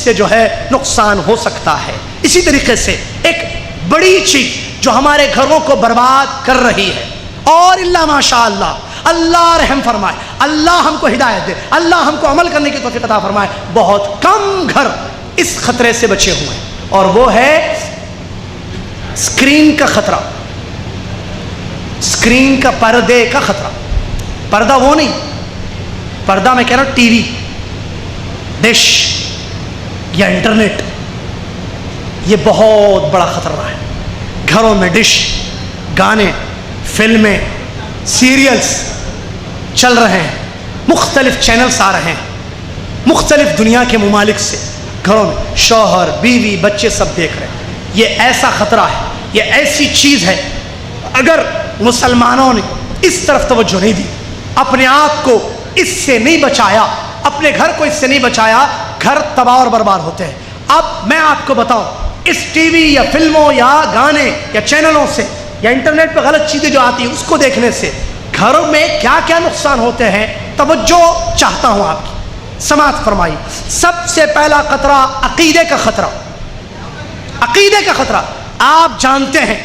سے جو ہے نقصان ہو سکتا ہے۔ اسی طریقے سے ایک بڑی چیز جو ہمارے گھروں کو برباد کر رہی ہے، اور اللہ ماشاء اللہ رحم فرمائے، اللہ ہم کو ہدایت دے، اللہ ہم کو عمل کرنے کی توفیق عطا فرمائے، بہت کم گھر اس خطرے سے بچے ہوئے ہیں، اور وہ ہے اسکرین کا خطرہ، اسکرین کا پردے کا خطرہ۔ پردہ وہ نہیں، پردہ میں کہہ رہا ہوں ٹی وی، ڈش یا انٹرنیٹ، یہ بہت بڑا خطرہ ہے۔ گھروں میں ڈش، گانے، فلمیں، سیریلز چل رہے ہیں، مختلف چینلز آ رہے ہیں، مختلف دنیا کے ممالک سے گھروں میں شوہر بیوی بچے سب دیکھ رہے ہیں۔ یہ ایسا خطرہ ہے، یہ ایسی چیز ہے، اگر مسلمانوں نے اس طرف توجہ نہیں دی، اپنے آپ کو اس سے نہیں بچایا، اپنے گھر کو اس سے نہیں بچایا، گھر تباہ اور برباد ہوتے ہیں۔ اب میں آپ کو بتاؤں، اس ٹی وی یا فلموں یا گانے یا چینلوں سے یا انٹرنیٹ پہ غلط چیزیں جو آتی ہیں اس کو دیکھنے سے گھروں میں کیا کیا نقصان ہوتے ہیں، توجہ چاہتا ہوں آپ کی، سماعت فرمائی۔ سب سے پہلا خطرہ عقیدے کا خطرہ، عقیدے کا خطرہ۔ آپ جانتے ہیں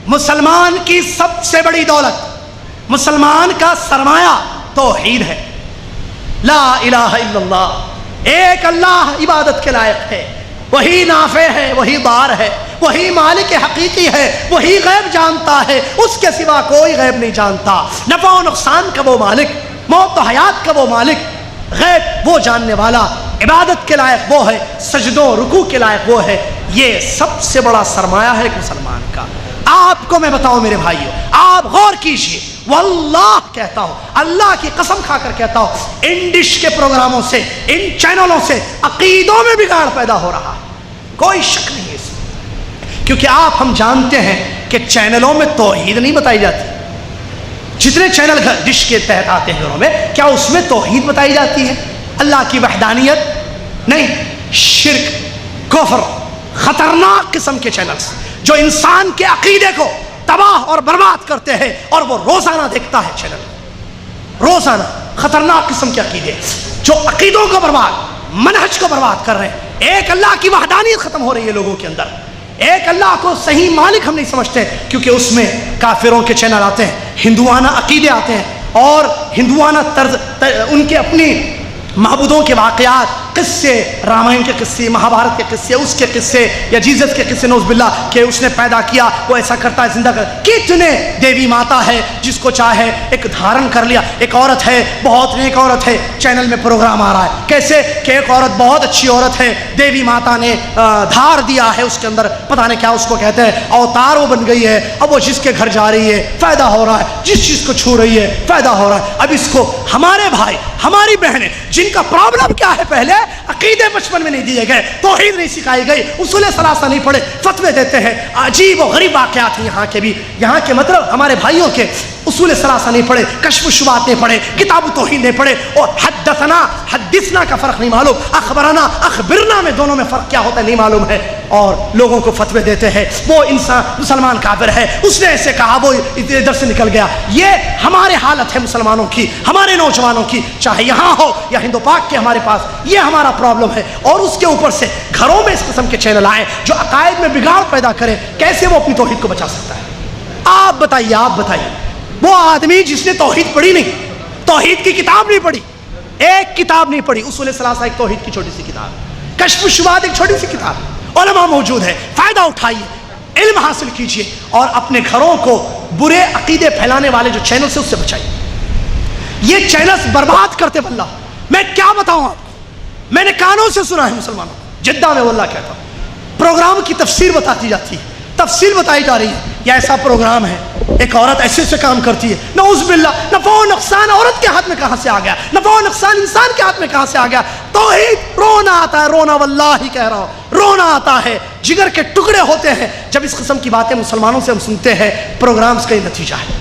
مسلمان کی سب سے بڑی دولت، مسلمان کا سرمایہ توحید ہے، لا الہ الا اللہ، ایک اللہ عبادت کے لائق ہے، وہی نافع ہے، وہی ضار ہے، وہی مالک حقیقی ہے، وہی غیب جانتا ہے، اس کے سوا کوئی غیب نہیں جانتا۔ نفع و نقصان کا وہ مالک، موت و حیات کا وہ مالک، غیب وہ جاننے والا، عبادت کے لائق وہ ہے، سجدوں رکوع کے لائق وہ ہے۔ یہ سب سے بڑا سرمایہ ہے ایک مسلمان کا۔ آپ کو میں بتاؤں میرے بھائیوں، آپ غور کیجئے، واللہ کہتا ہوں، اللہ کی قسم کھا کر کہتا ہوں، ان ڈش کے پروگراموں سے، ان چینلوں سے عقیدوں میں بگاڑ پیدا ہو رہا ہے، کوئی شک نہیں ہے اس میں، کیونکہ آپ ہم جانتے ہیں کہ چینلوں میں توحید نہیں بتائی جاتی۔ جتنے چینل ڈش کے تحت آتے ہیں گھروں میں، کیا اس میں توحید بتائی جاتی ہے؟ اللہ کی وحدانیت نہیں، شرک، کفر، خطرناک قسم کے چینلز جو انسان کے عقیدے کو تباہ اور برباد کرتے ہیں، اور وہ روزانہ دیکھتا ہے چینل، روزانہ خطرناک قسم کے عقیدے جو عقیدوں کو برباد، منہج کو برباد کر رہے ہیں۔ ایک اللہ کی وحدانیت ختم ہو رہی ہے لوگوں کے اندر، ایک اللہ کو صحیح مالک ہم نہیں سمجھتے، کیونکہ اس میں کافروں کے چینل آتے ہیں، ہندوانہ عقیدے آتے ہیں، اور ہندوانہ طرز ان کے اپنی معبودوں کے واقعات، قصے، رامائن کے قصے، مہابھارت کے قصے، اس کے قصے یا جیزس کے قصے، نعوذ باللہ، کہ اس نے پیدا کیا، وہ ایسا کرتا ہے، زندہ کر، کتنے دیوی ماتا ہے، جس کو چاہے ایک دھارن کر لیا، ایک عورت ہے، بہت نیک عورت ہے، چینل میں پروگرام آ رہا ہے، کیسے کہ ایک عورت بہت اچھی عورت ہے، دیوی ماتا نے دھار دیا ہے اس کے اندر، پتہ نہیں کیا اس کو کہتے ہیں، اوتار وہ بن گئی ہے، اب وہ جس کے گھر جا رہی ہے فائدہ ہو رہا ہے، جس چیز کو چھو رہی ہے فائدہ ہو رہا ہے۔ اب اس کو ہمارے بھائی، ہماری بہنیں، جن کا پرابلم کیا ہے، پہلے عقیدے بچپن میں نہیں دیے گئے، توحید نہیں سکھائی گئی، اصول ثلاثہ نہیں پڑھے، فتوے دیتے ہیں، عجیب و غریب واقعات ہیں یہاں کے بھی، یہاں کے مطلب ہمارے بھائیوں کے اصول ثلاثہ نہیں پڑھے، کشف الشبہات نہیں پڑھے، کتاب توحید نہیں پڑھے، اور حدثنا حدثنا کا فرق نہیں معلوم، اخبرنا اخبرنا میں دونوں میں فرق کیا ہوتا ہے نہیں معلوم ہے، اور لوگوں کو فتوے دیتے ہیں، وہ انسان مسلمان کافر ہے، اس نے ایسے کہا، وہ ادھر سے نکل گیا۔ یہ ہمارے حالت ہے مسلمانوں کی، ہمارے نوجوانوں کی، چاہے یہاں ہو یا ہندو پاک کے ہمارے پاس، یہ ہمارا پرابلم ہے۔ اور اس کے اوپر سے گھروں میں اس قسم کے چینل آئے جو عقائد میں بگاڑ پیدا کرے، کیسے وہ اپنی توحید کو بچا سکتا ہے؟ آپ بتائیے، وہ آدمی جس نے توحید پڑھی نہیں، توحید کی کتاب نہیں پڑھی، ایک کتاب نہیں پڑھی، اصول ثلاثہ ایک توحید کی چھوٹی سی کتاب، کشف الشبہات ایک چھوٹی سی کتاب، علماء موجود ہے، فائدہ اٹھائیے، علم حاصل کیجئے، اور اپنے گھروں کو برے عقیدے پھیلانے والے جو چینل سے اس سے بچائیے۔ یہ چینلز برباد کرتے واللہ، میں کیا بتاؤں آپ کو، میں نے کانوں سے سنا ہے مسلمانوں، جدہ میں واللہ کہتا ہوں، پروگرام کی تفسیر بتاتی جاتی ہے، تفصیل بتائی جا رہی ہے، یہ ایسا پروگرام ہے، ایک عورت ایسے سے کام کرتی ہے، نعوذ باللہ، نفع و نقصان عورت کے ہاتھ میں کہاں سے آ گیا، نفع و نقصان انسان کے ہاتھ میں کہاں سے آ گیا؟ توحید، رونا آتا ہے، رونا واللہ کہہ رہا ہوں، رونا آتا ہے، جگر کے ٹکڑے ہوتے ہیں جب اس قسم کی باتیں مسلمانوں سے ہم سنتے ہیں۔ پروگرامز کا ہی نتیجہ ہے،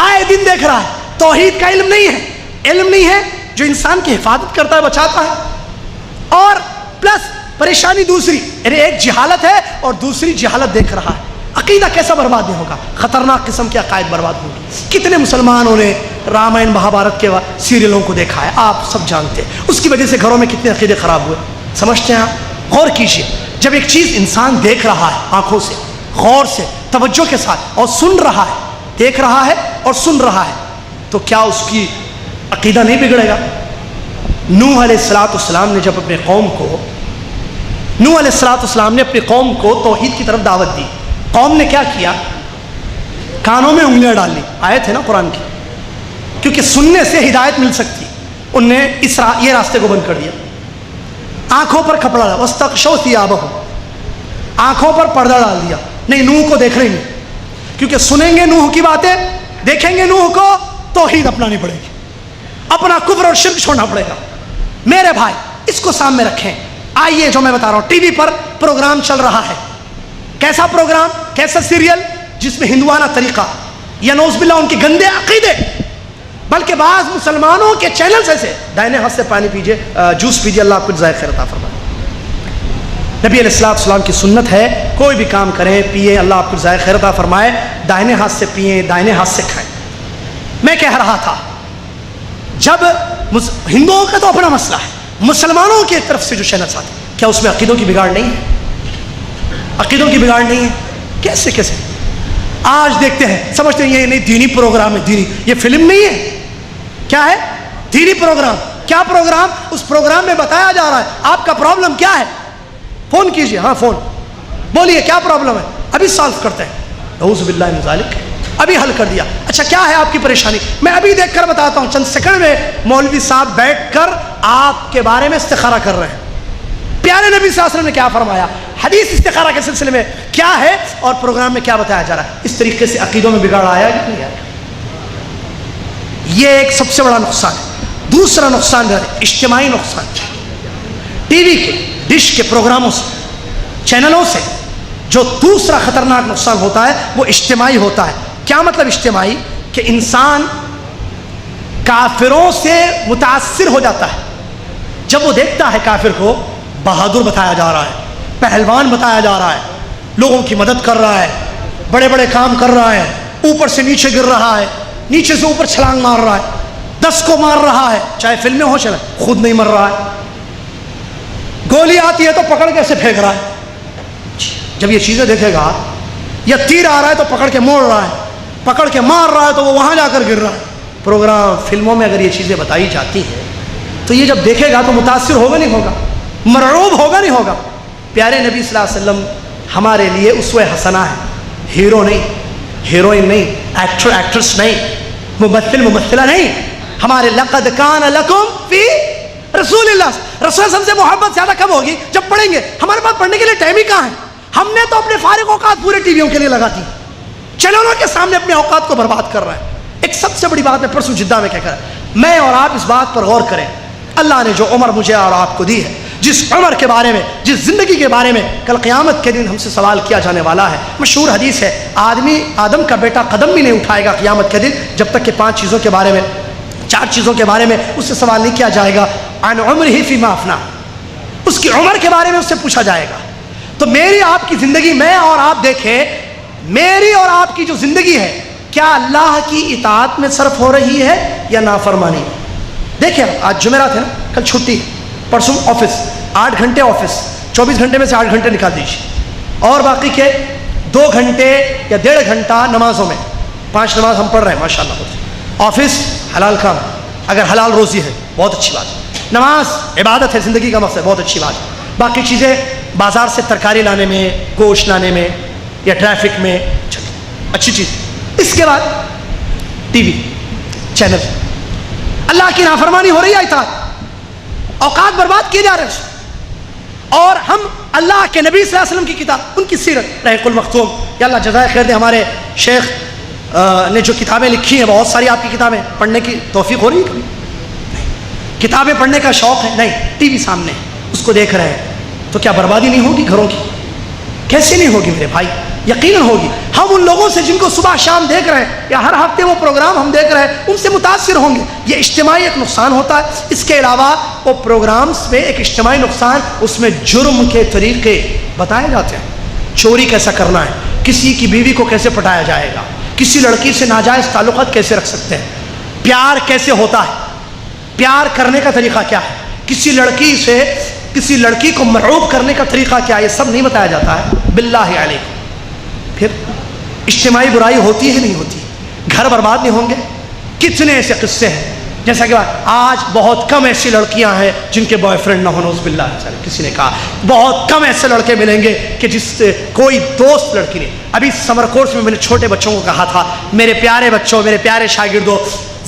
آئے دن دیکھ رہا ہے، توحید کا علم نہیں ہے، علم نہیں ہے جو انسان کی حفاظت کرتا ہے، بچاتا ہے، اور پلس پریشانی دوسری، ایک جہالت ہے اور دوسری جہالت دیکھ رہا ہے، عقیدہ کیسا برباد نہیں ہوگا؟ خطرناک قسم کے عقائد برباد ہوں گے۔ کتنے مسلمانوں نے رامائن مہابھارت کے سیریلوں کو دیکھا ہے، آپ سب جانتے ہیں، اس کی وجہ سے گھروں میں کتنے عقیدے خراب ہوئے، سمجھتے ہیں آپ؟ غور کیجیے، جب ایک چیز انسان دیکھ رہا ہے آنکھوں سے، غور سے، توجہ کے ساتھ، اور سن رہا ہے، دیکھ رہا ہے اور سن رہا ہے، تو کیا اس کی عقیدہ نہیں بگڑے گا؟ نوح علیہ السلام نے جب اپنے قوم کو توحید کی طرف دعوت دی، قوم نے کیا کیا؟ کانوں میں انگلیاں ڈال لی، آیت ہے نا قرآن کی، کیونکہ سننے سے ہدایت مل سکتی، ان نے یہ راستے کو بند کر دیا۔ آنکھوں پر کپڑا ڈالا، وَاسْتَغْشَوْا ثِيَابَهُمْ، آنکھوں پر پردہ ڈال دیا، نہیں نوح کو دیکھ رہے نہیں، کیونکہ سنیں گے نوح کی باتیں، دیکھیں گے نوح کو، توحید اپنانی پڑے گی، اپنا کفر اور شرک چھوڑنا پڑے گا۔ میرے بھائی اس کو سامنے رکھیں۔ آئیے جو میں بتا رہا ہوں، ٹی وی پر پروگرام چل رہا ہے، کیسا پروگرام، کیسا سیریل، جس میں ہندوانہ طریقہ یا نعوذ باللہ ان کے گندے عقیدے، بلکہ بعض مسلمانوں کے چینلز ایسے، دائنے ہاتھ سے پانی پیجئے، جوس پیجئے، اللہ آپ کو جزائے خیر عطا فرمائے۔ نبی علیہ السلام کی سنت ہے، کوئی بھی کام کریں پیئے، اللہ آپ کو جزائے خیر عطا فرمائے، دائنے ہاتھ سے پیئیں، دائنے ہاتھ سے کھائیں۔ میں کہہ رہا تھا جب ہندوؤں کا تو اپنا مسئلہ ہے، مسلمانوں کی طرف سے جو چینلز آتے ہیں، کیا اس میں عقیدوں کی بگاڑ نہیں ہے؟ عقیدوں کی بگاڑ نہیں ہے؟ کیسے آج دیکھتے ہیں، سمجھتے ہیں یہ نہیں دینی پروگرام ہے، دینی، یہ فلم نہیں ہے، کیا ہے؟ دینی پروگرام۔ کیا پروگرام؟ اس پروگرام میں بتایا جا رہا ہے آپ کا پرابلم کیا ہے، فون کیجئے، ہاں فون، بولیے کیا پرابلم ہے، ابھی سالو کرتے ہیں، نعوذ باللہ من ذالک، ابھی حل کر دیا۔ اچھا کیا ہے آپ کی پریشانی، میں ابھی دیکھ کر بتاتا ہوں، چند سیکنڈ میں مولوی صاحب بیٹھ کر آپ کے بارے میں استخارہ کر رہے ہیں۔ پیارے نبی صلی اللہ علیہ وسلم نے کیا فرمایا، حدیث استخارہ کے سلسلے میں کیا ہے، اور پروگرام میں کیا بتایا جا رہا ہے۔ اس طریقے سے عقیدوں میں بگاڑ آیا کہ نہیں آیا؟ یہ ایک سب سے بڑا نقصان ہے۔ دوسرا نقصان ہے اجتماعی نقصان، ٹی وی کے، ڈش کے پروگراموں سے، چینلوں سے جو دوسرا خطرناک نقصان ہوتا ہے وہ اجتماعی ہوتا ہے۔ کیا مطلب اجتماعی؟ کہ انسان کافروں سے متاثر ہو جاتا ہے، جب وہ دیکھتا ہے کافر کو بہادر بتایا جا رہا ہے، پہلوان بتایا جا رہا ہے، لوگوں کی مدد کر رہا ہے، بڑے بڑے کام کر رہا ہے، اوپر سے نیچے گر رہا ہے، نیچے سے اوپر چھلانگ مار رہا ہے، 10 کو مار رہا ہے، چاہے فلمیں ہو چلے، خود نہیں مر رہا ہے، گولی آتی ہے تو پکڑ کے اسے پھینک رہا ہے۔ جب یہ چیزیں دیکھے گا، یا تیر آ رہا ہے تو پکڑ کے موڑ رہا ہے، پکڑ کے مار رہا ہے تو وہ وہاں جا کر گر رہا ہے۔ پروگرام، فلموں میں اگر یہ چیزیں بتائی جاتی ہیں تو یہ جب دیکھے گا تو متاثر ہوگا نہیں ہوگا، مرعوب ہوگا نہیں ہوگا۔ پیارے نبی صلی اللہ علیہ وسلم ہمارے لیے اسوہ حسنہ ہے، ہیرو نہیں، ہیروئن نہیں، ایکٹر ایکٹریس نہیں، ممثل ممثلہ نہیں، ہمارے لقد کان لکم فی رسول اللہ، رسول اللہ سے محبت زیادہ کب ہوگی جب پڑھیں گے۔ ہمارے پاس پڑھنے کے لیے ٹائم ہی کہاں ہے؟ ہم نے تو اپنے فارغ اوقات پورے ٹی ویوں کے لیے لگا دی، چینلوں کے سامنے اپنے اوقات کو برباد کر رہا ہے۔ ایک سب سے بڑی بات میں پرسوں جدہ میں کہہ کر، میں اور آپ اس بات پر غور کریں، اللہ نے جو عمر مجھے اور آپ کو دی ہے، جس عمر کے بارے میں، جس زندگی کے بارے میں کل قیامت کے دن ہم سے سوال کیا جانے والا ہے۔ مشہور حدیث ہے، آدم کا بیٹا قدم بھی نہیں اٹھائے گا قیامت کے دن جب تک کہ 4 چیزوں کے بارے میں اس سے سوال نہیں کیا جائے گا۔ عن عمرہ فیما افنی، اس کی عمر کے بارے میں اس سے پوچھا جائے گا۔ تو میری آپ کی زندگی، میں اور آپ دیکھیں، میری اور آپ کی جو زندگی ہے، کیا اللہ کی اطاعت میں صرف ہو رہی ہے یا نافرمانی؟ دیکھیں آج جمعرات ہے نا، کل چھٹی، پرسوں آفس، 8 گھنٹے آفس، 24 گھنٹے میں سے 8 گھنٹے نکال دیجیے، اور باقی کے 2 گھنٹے یا 1.5 گھنٹہ نمازوں میں، 5 نماز ہم پڑھ رہے ہیں ماشاءاللہ۔ آفس حلال کام، اگر حلال روزی ہے بہت اچھی بات ہے، نماز عبادت ہے، زندگی کا مقصد، بہت اچھی بات ہے۔ باقی چیزیں بازار سے ترکاری لانے میں، گوشت لانے میں، یا ٹریفک میں، اچھی چیز۔ اس کے بعد ٹی وی چینل، اللہ کی نافرمانی ہو رہی ہے، اطاعت، اوقات برباد کیے جا رہے ہیں، اور ہم اللہ کے نبی صلی اللہ علیہ وسلم کی کتاب، ان کی سیرت، رحیق المختوم، یا اللہ جزائے خیر دے، ہمارے شیخ نے جو کتابیں لکھی ہیں، بہت ساری آپ کی کتابیں پڑھنے کی توفیق ہو رہی ہے کبھی؟ کتابیں پڑھنے کا شوق ہے؟ نہیں، ٹی وی سامنے اس کو دیکھ رہے ہیں، تو کیا بربادی نہیں ہوگی گھروں کی؟ کیسے نہیں ہوگی میرے بھائی؟ یقیناً ہوگی۔ ہم ان لوگوں سے جن کو صبح شام دیکھ رہے ہیں، یا ہر ہفتے وہ پروگرام ہم دیکھ رہے ہیں، ان سے متاثر ہوں گے۔ یہ اجتماعی ایک نقصان ہوتا ہے۔ اس کے علاوہ وہ پروگرامز میں ایک اجتماعی نقصان، اس میں جرم کے طریقے بتائے جاتے ہیں، چوری کیسا کرنا ہے، کسی کی بیوی کو کیسے پٹایا جائے گا، کسی لڑکی سے ناجائز تعلقات کیسے رکھ سکتے ہیں، پیار کیسے ہوتا ہے، پیار کرنے کا طریقہ کیا ہے، کسی لڑکی سے کسی لڑکی کو مرعوب کرنے کا طریقہ کیا، یہ سب نہیں بتایا جاتا ہے باللہ علیکم۔ پھر اجتماعی برائی ہوتی ہے نہیں ہوتی، گھر برباد نہیں ہوں گے؟ کتنے ایسے قصے ہیں، جیسا کہ آج بہت کم ایسی لڑکیاں ہیں جن کے بوائے فرینڈ نہ ہو، نعوذ باللہ۔ کسی نے کہا بہت کم ایسے لڑکے ملیں گے کہ جس سے کوئی دوست لڑکی نہیں۔ ابھی سمر کورس میں میں نے چھوٹے بچوں کو کہا تھا، میرے پیارے بچوں، میرے پیارے شاگردوں،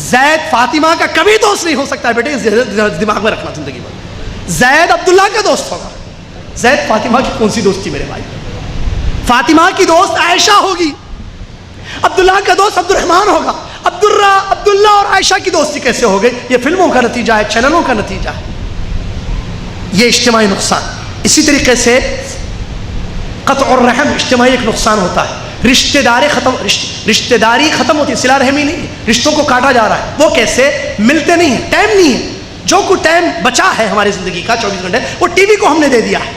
زید فاطمہ کا کبھی دوست نہیں ہو سکتا بیٹے، دماغ میں رکھنا زندگی میں۔ زید عبداللہ کا دوست ہوگا، زید فاطمہ کی کون سی دوستی میرے بھائی؟ فاطمہ کی دوست عائشہ ہوگی، عبداللہ کا دوست عبد الرحمن ہوگا۔ عبداللہ اور عائشہ کی دوستی کیسے ہو گئی؟ یہ فلموں کا نتیجہ ہے، چینلوں کا نتیجہ ہے، یہ اجتماعی نقصان۔ اسی طریقے سے قطع الرحم اجتماعی ایک نقصان ہوتا ہے، رشتہ داری ختم ہوتی ہے، صلہ رحمی نہیں ہے، رشتوں کو کاٹا جا رہا ہے۔ وہ کیسے؟ ملتے نہیں ہیں، ٹائم نہیں ہے۔ جو کوئی ٹائم بچا ہے ہماری زندگی کا 24 گھنٹے، وہ ٹی وی کو ہم نے دے دیا ہے،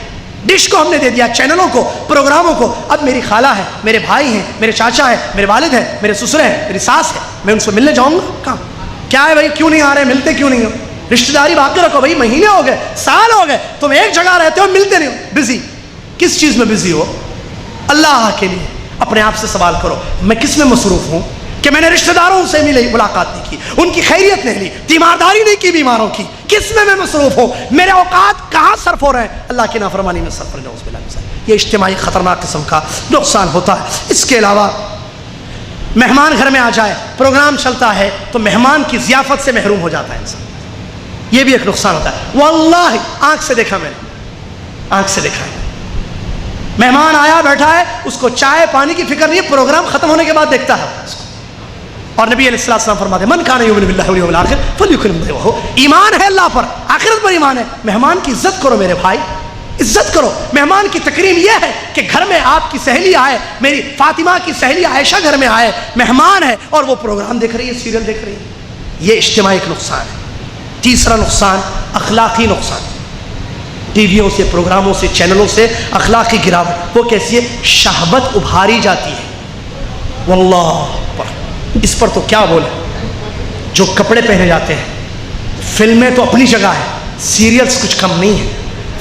ڈش کو ہم نے دے دیا، چینلوں کو، پروگراموں کو۔ اب میری خالہ ہے، میرے بھائی ہیں، میرے چاچا ہیں، میرے والد ہیں، میرے سسرے ہیں، میری ساس ہے، میں ان سے ملنے جاؤں گا کہاں؟ کیا ہے بھائی، کیوں نہیں آ رہے، ملتے کیوں نہیں ہو؟ رشتہ داری باقی رکھو بھائی، مہینے ہو گئے، سال ہو گئے، تم ایک جگہ رہتے ہو، ملتے نہیں ہو، بزی۔ کس چیز میں بزی ہو؟ اللہ کے لیے اپنے آپ سے سوال کرو، میں کس میں مصروف ہوں کہ میں نے رشتہ داروں سے ملاقات نہیں کی، ان کی خیریت نہیں لی، تیمارداری نہیں کی بیماروں کی؟ کس میں مصروف ہوں؟ میرے اوقات کہاں صرف ہو رہے ہیں؟ اللہ کی نافرمانی میں صرف ہو رہے ہیں۔ یہ اجتماعی خطرناک قسم کا نقصان ہوتا ہے۔ اس کے علاوہ مہمان گھر میں آ جائے، پروگرام چلتا ہے تو مہمان کی ضیافت سے محروم ہو جاتا ہے انسان، یہ بھی ایک نقصان ہوتا ہے۔ واللہ آنکھ سے دیکھا میں نے، آنکھ سے دیکھا ہے، مہمان آیا بیٹھا ہے، اس کو چائے پانی کی فکر نہیں ہے، پروگرام ختم ہونے کے بعد دیکھتا ہے اس کو۔ اور نبی علیہ السلام فرماتے ہیں من کان یؤمن باللہ والیوم الآخر فلیکرم ضیفہ، ایمان ہے اللہ پر، آخرت پر ایمان ہے، مہمان کی عزت کرو میرے بھائی، عزت کرو۔ مہمان کی تکریم یہ ہے کہ گھر میں آپ کی سہیلی آئے، میری فاطمہ کی سہیلی عائشہ گھر میں آئے، مہمان ہے اور وہ پروگرام دیکھ رہی ہے، سیریل دیکھ رہی ہے، یہ اجتماعی ایک نقصان ہے۔ تیسرا نقصان اخلاقی نقصان، ٹی ویوں سے، پروگراموں سے، چینلوں سے اخلاقی گراوٹ۔ وہ کیسی ہے؟ شہوت ابھاری جاتی ہے، واللہ اس پر تو کیا بولے۔ جو کپڑے پہنے جاتے ہیں، فلمیں تو اپنی جگہ ہے، سیریلز کچھ کم نہیں ہے۔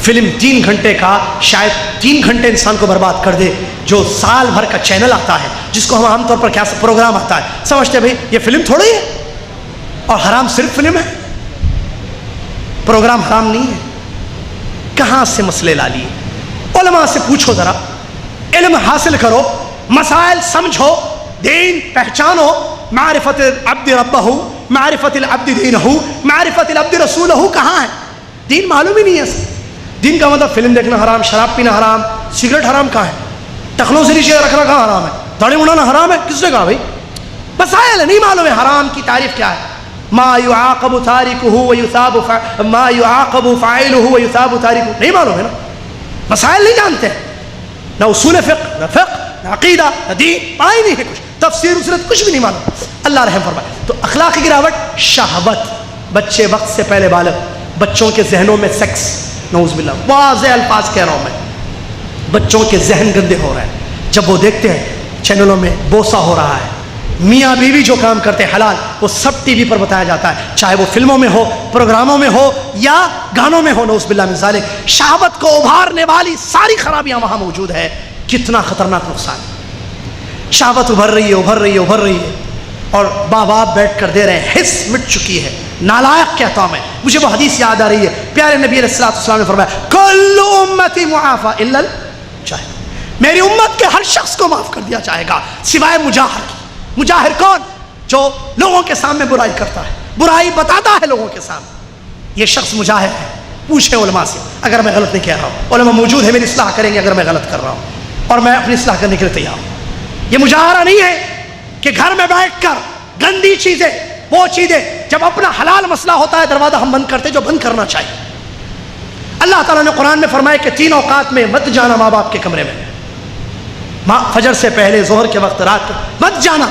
فلم 3 گھنٹے کا، شاید 3 گھنٹے انسان کو برباد کر دے۔ جو سال بھر کا چینل آتا ہے، جس کو ہم عام طور پر کیا پروگرام آتا ہے، سمجھتے ہیں بھائی یہ فلم تھوڑی ہے، اور حرام صرف فلم ہے، پروگرام حرام نہیں ہے۔ کہاں سے مسئلے لا لیے؟ علماء سے پوچھو ذرا، علم حاصل کرو، مسائل سمجھو، دین پہچانو، معرفت العبد ربہ، معرفت العبد دینہ، معرفت العبد رسولہ کہاں ہے؟ دین معلوم ہی نہیں ہے۔ دین کا مطلب فلم دیکھنا حرام، شراب پینا حرام، سگریٹ حرام کہاں ہے؟ ٹخنوں سے نیچے رکھنا کہاں حرام ہے؟ داڑھی مڑانا حرام ہے؟ کس نے کہا بھائی؟ مسائل ہے، نہیں معلوم ہے حرام کی تعریف کیا ہے۔ ما يعاقب تارکہ ویثاب ما يعاقب فاعلہ ویثاب تارکہ، نہیں معلوم ہے نا، مسائل نہیں جانتے ہیں، نہ اصول فقہ، نہ فقہ، نہ عقیدہ، نہ دین، پڑھائی نہیں ہے، کچھ تفسیر اسرت کچھ بھی نہیں معلوم۔ اللہ رحم فرمائے۔ تو اخلاقی گراوٹ، شہوت، بچے وقت سے پہلے بالغ، بچوں کے ذہنوں میں سیکس، نعوذ باللہ، واضح الفاظ کہہ رہا ہوں میں، بچوں کے ذہن گندے ہو رہے ہیں جب وہ دیکھتے ہیں چینلوں میں بوسہ ہو رہا ہے، میاں بیوی جو کام کرتے ہیں حلال، وہ سب ٹی وی پر بتایا جاتا ہے، چاہے وہ فلموں میں ہو، پروگراموں میں ہو، یا گانوں میں ہو، نعوذ باللہ من ذالک۔ شہوت کو ابھارنے والی ساری خرابیاں وہاں موجود ہے۔ کتنا خطرناک نقصان ہے۔ شہوت ابھر رہی ہے، ابھر رہی ہے، ابھر رہی ہے، اور ماں باپ بیٹھ کر دے رہے ہیں، حس مٹ چکی ہے، نالائق کہتا ہوں میں۔ مجھے وہ حدیث یاد آ رہی ہے، پیارے نبی علیہ السلام نے فرمایا کل امتی معافی الا الجاہر، میری امت کے ہر شخص کو معاف کر دیا جائے گا سوائے مجاہر کی۔ مجاہر کون؟ جو لوگوں کے سامنے برائی کرتا ہے، برائی بتاتا ہے لوگوں کے سامنے، یہ شخص مجاہر ہے۔ پوچھے علماء سے اگر میں غلط نہیں کہہ رہا ہوں، علماء موجود ہے میری اصلاح کریں گے اگر میں غلط کر رہا ہوں، اور میں اپنی اصلاح کرنے کے لیے تیار ہوں۔ یہ مجاہرہ نہیں ہے کہ گھر میں بیٹھ کر گندی چیزیں، وہ چیزیں جب اپنا حلال مسئلہ ہوتا ہے دروازہ ہم بند کرتے، جو بند کرنا چاہیے۔ اللہ تعالیٰ نے قرآن میں فرمایا کہ 3 اوقات میں مت جانا ماں باپ کے کمرے میں، فجر سے پہلے، ظہر کے وقت، رات کو مت جانا۔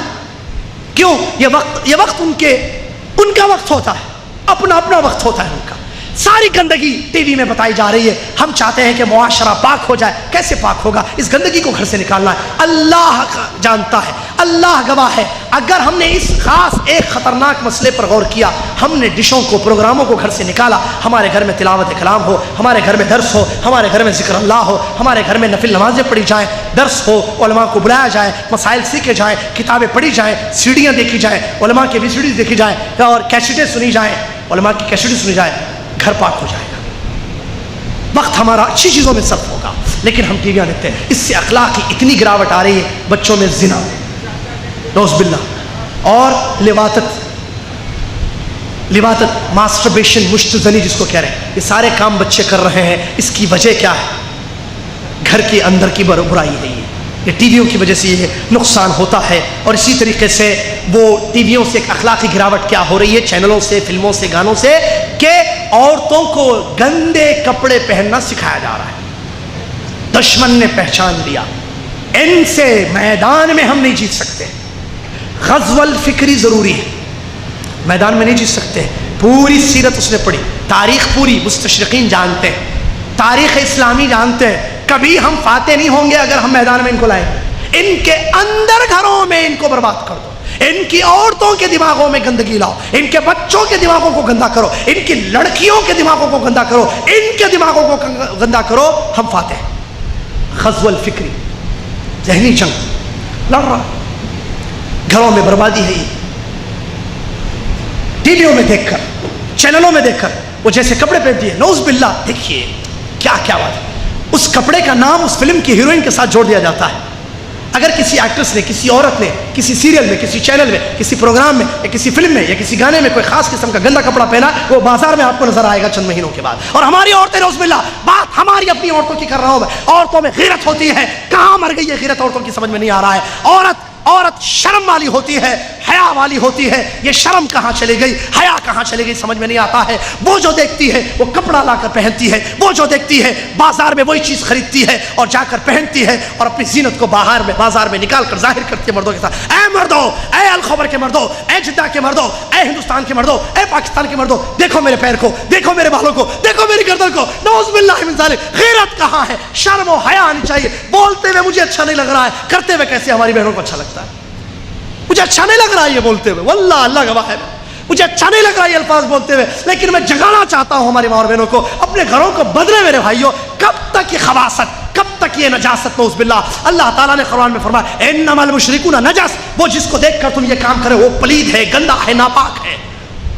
کیوں؟ یہ وقت ان کا وقت ہوتا ہے، اپنا وقت ہوتا ہے ان کا۔ ساری گندگی ٹی وی میں بتائی جا رہی ہے۔ ہم چاہتے ہیں کہ معاشرہ پاک ہو جائے، کیسے پاک ہوگا؟ اس گندگی کو گھر سے نکالنا ہے۔ اللہ جانتا ہے، اللہ گواہ ہے اگر ہم نے اس خاص ایک خطرناک مسئلے پر غور کیا، ہم نے ڈشوں کو پروگراموں کو گھر سے نکالا، ہمارے گھر میں تلاوت کلام ہو، ہمارے گھر میں درس ہو، ہمارے گھر میں ذکر اللہ ہو، ہمارے گھر میں نفل نمازیں پڑھی جائیں، درس ہو، علماء کو بلایا جائے، مسائل سیکھے جائیں، کتابیں پڑھی جائیں، سیڑیاں دیکھی جائیں، علماء کی ویڈیوز دیکھی جائیں اور کیسٹیں سنی جائیں، علماء کی کیسٹیں سنی جائیں، گھر پاک ہو جائے گا، وقت ہمارا اچھی چیزوں میں صرف ہوگا۔ لیکن ہم ٹی ویاں دیکھتے ہیں، اس سے اخلاق کی اتنی گراوٹ آ رہی ہے، بچوں میں زنا، نعوذ باللہ، اور لواطت، ماسٹربیشن، مشت زنی جس کو کہہ رہے ہیں، یہ سارے کام بچے کر رہے ہیں۔ اس کی وجہ کیا ہے؟ گھر کے اندر کی برائی ہے، یہ ٹی ویوں کی وجہ سے یہ نقصان ہوتا ہے۔ اور اسی طریقے سے وہ ٹی ویوں سے ایک اخلاقی گراوٹ کیا ہو رہی ہے، چینلوں سے، فلموں سے، گانوں سے، کہ عورتوں کو گندے کپڑے پہننا سکھایا جا رہا ہے۔ دشمن نے پہچان لیا، ان سے میدان میں ہم نہیں جیت سکتے، غزو الفکری ضروری ہے، میدان میں نہیں جیت سکتے۔ پوری سیرت اس نے پڑھی، تاریخ پوری مستشرقین جانتے ہیں، تاریخ اسلامی جانتے ہیں، کبھی ہم فاتح نہیں ہوں گے اگر ہم میدان میں ان کو لائیں۔ ان کے اندر گھروں میں ان کو برباد کر دو، ان کی عورتوں کے دماغوں میں گندگی لاؤ، ان کے بچوں کے دماغوں کو گندا کرو، ان کی لڑکیوں کے دماغوں کو گندا کرو، ان کے دماغوں کو گندا کرو، ہم فاتح ہیں۔ غزو الفکری، ذہنی جنگ لڑ رہا، گھروں میں بربادی ہے۔ یہ ٹی ویوں میں دیکھ کر، چینلوں میں دیکھ کر وہ جیسے کپڑے پہنتی ہے، نعوذ باللہ، دیکھیے کیا کیا بات ہے، اس کپڑے کا نام اس فلم کی ہیروئن کے ساتھ جوڑ دیا جاتا ہے۔ اگر کسی ایکٹریس نے، کسی عورت نے کسی سیریل میں، کسی چینل میں، کسی پروگرام میں یا کسی فلم میں یا کسی گانے میں کوئی خاص قسم کا گندا کپڑا پہنا، وہ بازار میں آپ کو نظر آئے گا چند مہینوں کے بعد۔ اور ہماری عورتیں، نعوذ باللہ، بات ہماری اپنی عورتوں کی کر رہا ہوں میں، عورتوں میں غیرت ہوتی ہے، کہاں مر گئی یہ غیرت؟ عورتوں کی سمجھ میں نہیں آ رہا ہے۔ عورت شرم والی ہوتی ہے، حیا والی ہوتی ہے، یہ شرم کہاں چلی گئی، حیا کہاں چلی گئی، سمجھ میں نہیں آتا ہے۔ وہ جو دیکھتی ہے وہ کپڑا لا کر پہنتی ہے، وہ جو دیکھتی ہے بازار میں وہی چیز خریدتی ہے اور جا کر پہنتی ہے اور اپنی زینت کو بازار میں نکال کر ظاہر کرتی ہے مردوں کے ساتھ۔ اے مردو، اے الخبر کے مردو، اے جدہ کے مردو، اے ہندوستان کے مردو، اے پاکستان کے مردو، دیکھو میرے پیر کو، دیکھو میرے بالوں کو، دیکھو میری گردن کو، نعوذ باللہ من ذالک۔ غیرت کہاں ہے؟ شرم و حیا آنی چاہیے۔ بولتے ہوئے مجھے اچھا نہیں لگ رہا ہے، کرتے ہوئے کیسے ہماری بہنوں کو اچھا لگتا ہے؟ مجھے اچھا نہیں لگ رہا ہے یہ بولتے ہوئے، واللہ اللہ گواہ ہے، مجھے اچھا نہیں لگ رہا یہ الفاظ بولتے ہوئے، لیکن میں جگانا چاہتا ہوں ہماری ماں اور بہنوں کو، اپنے گھروں کو بدلے میرے بھائیوں۔ کب تک یہ خباثت، کب تک یہ نجاست؟ نعوذ باللہ، اللہ تعالیٰ نے قرآن میں فرمایا انما المشرکون نجس، وہ جس کو دیکھ کر تم یہ کام کرے وہ پلید ہے، گندا ہے، ناپاک ہے۔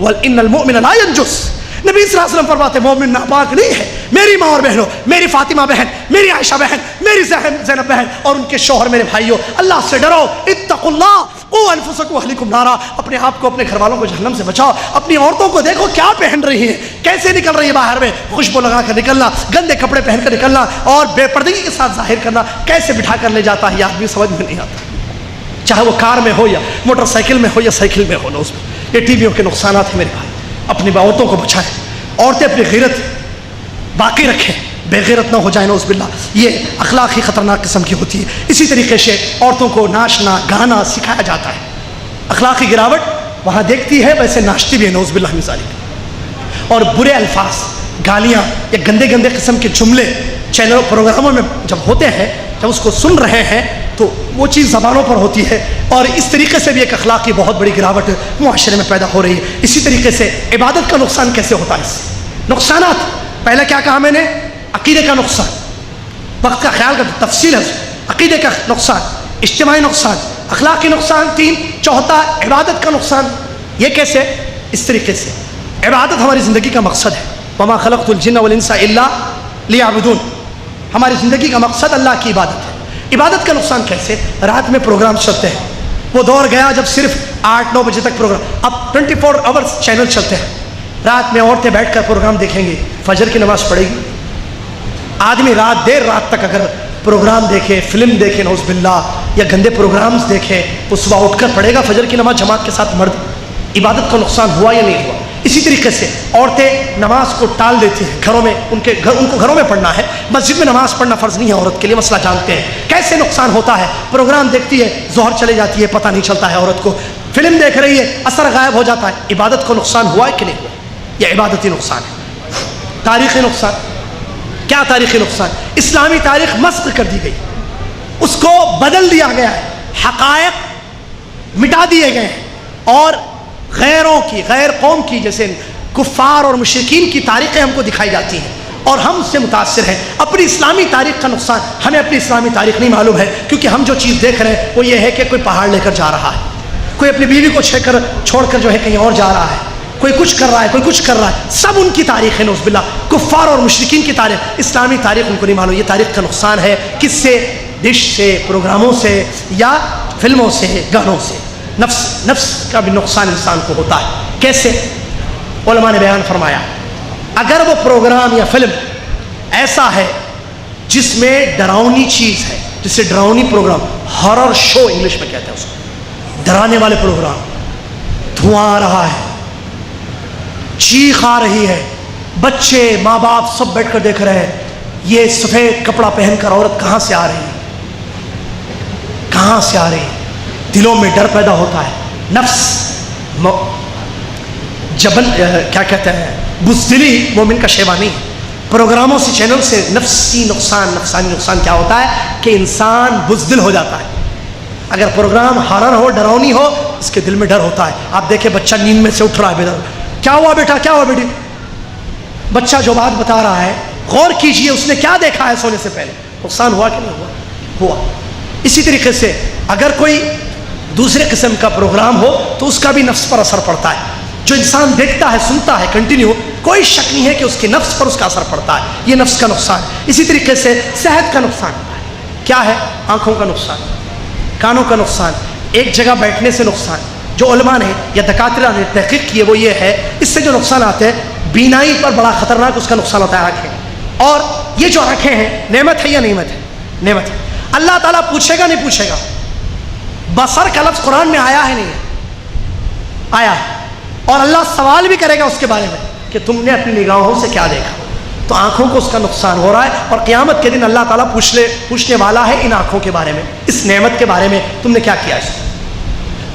وَإِنَّ الْمُؤْمِنَ لَا يَنْجُسُ، نبی صلی اللہ علیہ وسلم فرماتے مومن ناپاک نہیں ہے۔ میری ماں اور بہنوں، میری فاطمہ بہن، میری عائشہ بہن، میری زینب بہن اور ان کے شوہر میرے بھائیوں، اللہ سے ڈرو، اتقوا اللہ، قوا انفسکم واہلیکم نارا، اپنے آپ کو، اپنے گھر والوں کو جہنم سے بچاؤ۔ اپنی عورتوں کو دیکھو کیا پہن رہی ہیں، کیسے نکل رہی ہے باہر میں، خوشبو لگا کر نکلنا، گندے کپڑے پہن کر نکلنا اور بے پردگی کے ساتھ ظاہر کرنا، کیسے بٹھا کر لے جاتا ہے یہ آدمی سمجھ میں نہیں آتا، چاہے وہ کار میں ہو یا موٹر سائیکل میں ہو یا سائیکل میں ہو۔ نوز یہ ٹی ویوں کے نقصانات ہیں میرے بھائی، اپنی عورتوں کو بچائیں، عورتیں اپنی غیرت باقی رکھیں، بے غیرت نہ ہو جائیں، نعوذ باللہ، یہ اخلاقی خطرناک قسم کی ہوتی ہے۔ اسی طریقے سے عورتوں کو ناچنا گانا سکھایا جاتا ہے، اخلاقی گراوٹ وہاں دیکھتی ہے ویسے ناچتی بھی ہے، نعوذ باللہ من ذالک۔ اور برے الفاظ، گالیاں یا گندے گندے قسم کے جملے چینلوں پروگراموں میں جب ہوتے ہیں، جب اس کو سن رہے ہیں تو وہ چیز زبانوں پر ہوتی ہے، اور اس طریقے سے بھی ایک اخلاقی بہت بڑی گراوٹ معاشرے میں پیدا ہو رہی ہے۔ اسی طریقے سے عبادت کا نقصان کیسے ہوتا ہے؟ اس سے نقصانات، پہلے کیا کہا میں نے؟ عقیدے کا نقصان، وقت کا خیال کا تفصیل ہے، عقیدے کا نقصان، اجتماعی نقصان، اخلاقی نقصان 3، چوتھا عبادت کا نقصان۔ یہ کیسے؟ اس طریقے سے عبادت ہماری زندگی کا مقصد ہے، وما خلقت الجن والانس الا لیعبدون، ہماری زندگی کا مقصد اللہ کی عبادت ہے۔ عبادت کا نقصان کیسے؟ رات میں پروگرام چلتے ہیں، وہ دور گیا جب صرف 8-9 بجے تک پروگرام، اب 24 آورس چینل چلتے ہیں، رات میں عورتیں بیٹھ کر پروگرام دیکھیں گی، فجر کی نماز پڑھے گی؟ آدمی دیر رات تک اگر پروگرام دیکھے، فلم دیکھے، نعوذ باللہ، یا گندے پروگرامز دیکھے، وہ صبح اٹھ کر پڑھے گا فجر کی نماز جماعت کے ساتھ؟ مرد، عبادت کا نقصان ہوا یا نہیں ہوا؟ اسی طریقے سے عورتیں نماز کو ٹال دیتی ہیں، گھروں میں ان کو گھروں میں پڑھنا ہے، مسجد میں نماز پڑھنا فرض نہیں ہے عورت کے لیے، مسئلہ جانتے ہیں، کیسے نقصان ہوتا ہے؟ پروگرام دیکھتی ہے، ظہر چلے جاتی ہے، پتہ نہیں چلتا ہے عورت کو، فلم دیکھ رہی ہے، اثر غائب ہو جاتا ہے۔ عبادت کو نقصان ہوا ہے کہ نہیں ہوا؟ یہ عبادتی نقصان ہے۔ تاریخی نقصان، کیا تاریخی نقصان؟ اسلامی تاریخ مسخ کر دی گئی، اس کو بدل دیا گیا ہے، حقائق مٹا دیے گئے ہیں، اور غیروں کی، غیر قوم کی، جیسے کفار اور مشرکین کی تاریخیں ہم کو دکھائی جاتی ہیں اور ہم اس سے متاثر ہیں۔ اپنی اسلامی تاریخ کا نقصان، ہمیں اپنی اسلامی تاریخ نہیں معلوم ہے، کیونکہ ہم جو چیز دیکھ رہے ہیں وہ یہ ہے کہ کوئی پہاڑ لے کر جا رہا ہے، کوئی اپنی بیوی کو چھوڑ کر جو ہے کہیں اور جا رہا ہے، کوئی کچھ کر رہا ہے، کوئی کچھ کر رہا ہے، سب ان کی تاریخ ہے نعوذ باللہ، کفار اور مشرکین کی تاریخ، اسلامی تاریخ ان کو نہیں معلوم۔ یہ تاریخ کا نقصان ہے، کس سے؟ ڈش سے، پروگراموں سے، یا فلموں سے، گانوں سے۔ نفس کا بھی نقصان انسان کو ہوتا ہے۔ کیسے؟ علماء نے بیان فرمایا، اگر وہ پروگرام یا فلم ایسا ہے جس میں ڈراؤنی چیز ہے، جسے ڈراؤنی پروگرام، ہارر شو انگلش میں کہتے ہیں اس کو، ڈرانے والے پروگرام، دھواں آ رہا ہے، چیخ آ رہی ہے، بچے ماں باپ سب بیٹھ کر دیکھ رہے ہیں، یہ سفید کپڑا پہن کر عورت کہاں سے آ رہی ہے، کہاں سے آ رہی ہے، دلوں میں ڈر پیدا ہوتا ہے۔ نفس جبل کیا کہتے ہیں، بزدلی مومن کا شیوا نہیں۔ پروگراموں سے، چینل سے نفسانی نقصان کیا ہوتا ہے کہ انسان بزدل ہو جاتا ہے۔ اگر پروگرام ہارر ہو، ڈراؤنی ہو، اس کے دل میں ڈر ہوتا ہے۔ آپ دیکھیں بچہ نیند میں سے اٹھ رہا ہے، بیدار، کیا ہوا بیٹا، کیا ہوا بیٹی؟ بچہ جو بات بتا رہا ہے غور کیجئے اس نے کیا دیکھا ہے سونے سے پہلے، نقصان ہوا کہ نہیں ہوا؟ اسی طریقے سے اگر کوئی دوسرے قسم کا پروگرام ہو تو اس کا بھی نفس پر اثر پڑتا ہے۔ جو انسان دیکھتا ہے، سنتا ہے کنٹینیو، کوئی شک نہیں ہے کہ اس کے نفس پر اس کا اثر پڑتا ہے، یہ نفس کا نقصان ہے۔ اسی طریقے سے صحت کا نقصان کیا ہے؟ آنکھوں کا نقصان، کانوں کا نقصان، ایک جگہ بیٹھنے سے نقصان۔ جو علماء نے یا دکاترہ نے تحقیق کی ہے وہ یہ ہے، اس سے جو نقصان آتے ہیں، بینائی پر بڑا خطرناک اس کا نقصان ہوتا ہے آنکھیں۔ اور یہ جو آنکھیں ہیں نعمت ہے یا نعمت ہے؟ نعمت ہے۔ اللہ تعالیٰ پوچھے گا نہیں پوچھے گا؟ بصر کا لفظ قرآن میں آیا ہے نہیں ہے؟ آیا ہے، اور اللہ سوال بھی کرے گا اس کے بارے میں کہ تم نے اپنی نگاہوں سے کیا دیکھا۔ تو آنکھوں کو اس کا نقصان ہو رہا ہے، اور قیامت کے دن اللہ تعالیٰ پوچھنے والا ہے ان آنکھوں کے بارے میں، اس نعمت کے بارے میں تم نے کیا کیا اس میں۔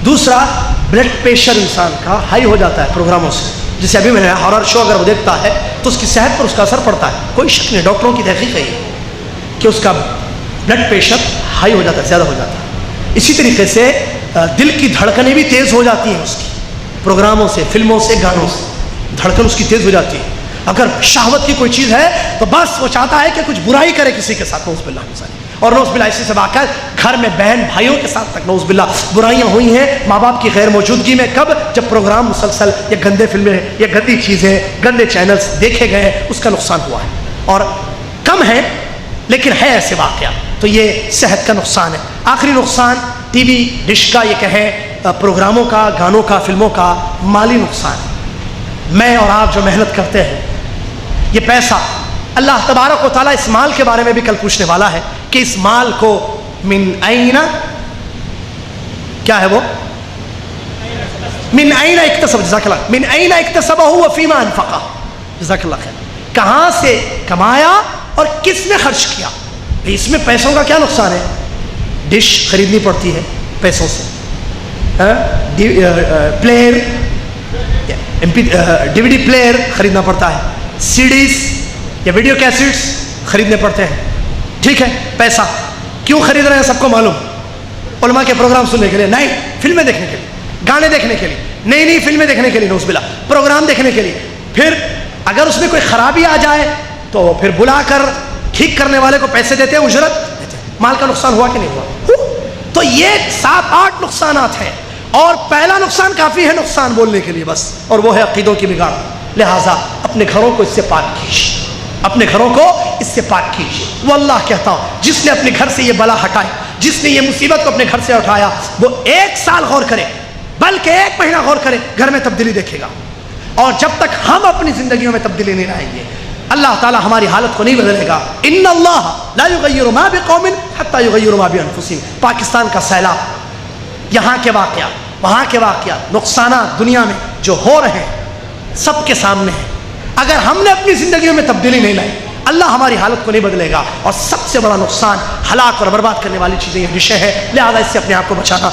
دوسرا، بلڈ پریشر انسان کا ہائی ہو جاتا ہے پروگراموں سے، جسے ابھی میں نے ہارر شو اگر وہ دیکھتا ہے تو اس کی صحت پر اس کا اثر پڑتا ہے، کوئی شک نہیں، ڈاکٹروں کی تحقیق ہے کہ اس کا بلڈ پریشر ہائی ہو جاتا ہے، زیادہ ہو جاتا ہے۔ اسی طریقے سے دل کی دھڑکنیں بھی تیز ہو جاتی ہیں اس کی، پروگراموں سے، فلموں سے، گانوں سے دھڑکن اس کی تیز ہو جاتی ہے۔ اگر شہوت کی کوئی چیز ہے تو بس وہ چاہتا ہے کہ کچھ برائی کرے کسی کے ساتھ، نعوذ باللہ من ذالک۔ اور نعوذ باللہ اسی سے واقعات گھر میں بہن بھائیوں کے ساتھ تک نعوذ باللہ برائیاں ہوئی ہیں ماں باپ کی غیر موجودگی میں۔ کب؟ جب پروگرام مسلسل یا گندے فلمیں یا گندی چیزیں، گندے چینلز دیکھے گئے، اس کا نقصان ہوا ہے۔ اور کم ہے لیکن ہے ایسے واقعات، تو یہ صحت کا نقصان ہے۔ آخری نقصان ٹی وی ڈش کا، یہ کہیں پروگراموں کا، گانوں کا، فلموں کا مالی نقصان ہے۔ میں اور آپ جو محنت کرتے ہیں، یہ پیسہ اللہ تبارک و تعالیٰ اس مال کے بارے میں بھی کل پوچھنے والا ہے کہ اس مال کو من این، کیا ہے وہ؟ من این اکتسب، جزاک اللہ، من این اکتسبہ وفیما انفقہ، جزاک اللہ خیر، کہاں سے کمایا اور کس میں خرچ کیا۔ اس میں پیسوں کا کیا نقصان ہے؟ ڈش خریدنی پڑتی ہے پیسوں سے، پلیئر، ڈی وی ڈی پلیئر خریدنا پڑتا ہے، سی ڈیز یا ویڈیو کیسٹس خریدنے پڑتے ہیں، ٹھیک ہے۔ پیسہ کیوں خرید رہے ہیں سب کو معلوم، علماء کے پروگرام سننے کے لیے نہیں، فلمیں دیکھنے کے لیے، گانے دیکھنے کے لیے، نئی نئی فلمیں دیکھنے کے لیے، نعوذ باللہ، پروگرام دیکھنے کے لیے۔ پھر اگر اس میں کوئی خرابی آ جائے تو پھر بلا کر ٹھیک کرنے والے کو پیسے دیتے ہیں، اجرت دیتے ہیں۔ مال کا نقصان ہوا کہ نہیں ہوا؟ تو یہ 7-8 نقصانات ہیں، اور پہلا نقصان کافی ہے نقصان بولنے کے لیے بس، اور وہ ہے عقیدوں کی بگاڑ۔ لہٰذا اپنے گھروں کو اس سے پاک کیجیے، اپنے گھروں کو اس سے پاک کیجیے۔ وہ اللہ کہتا ہوں جس نے اپنے گھر سے یہ بلا ہٹائی، جس نے یہ مصیبت کو اپنے گھر سے اٹھایا، وہ 1 سال غور کرے، بلکہ 1 مہینہ غور کرے، گھر میں تبدیلی دیکھے گا۔ اور جب تک ہم اپنی زندگیوں میں تبدیلی نہیں لائیں گے، اللہ تعالیٰ ہماری حالت کو نہیں بدلے گا۔ ان اللہ لا یغیر ما بقوم حتی یغیروا ما بانفسہم۔ پاکستان کا سیلاب، یہاں کے واقعات، وہاں کے واقعات، نقصانات دنیا میں جو ہو رہے ہیں سب کے سامنے ہیں۔ اگر ہم نے اپنی زندگیوں میں تبدیلی نہیں لائی، اللہ ہماری حالت کو نہیں بدلے گا، اور سب سے بڑا نقصان، ہلاک اور برباد کرنے والی چیزیں یہ ڈشیں ہیں، لہذا اس سے اپنے آپ کو بچانا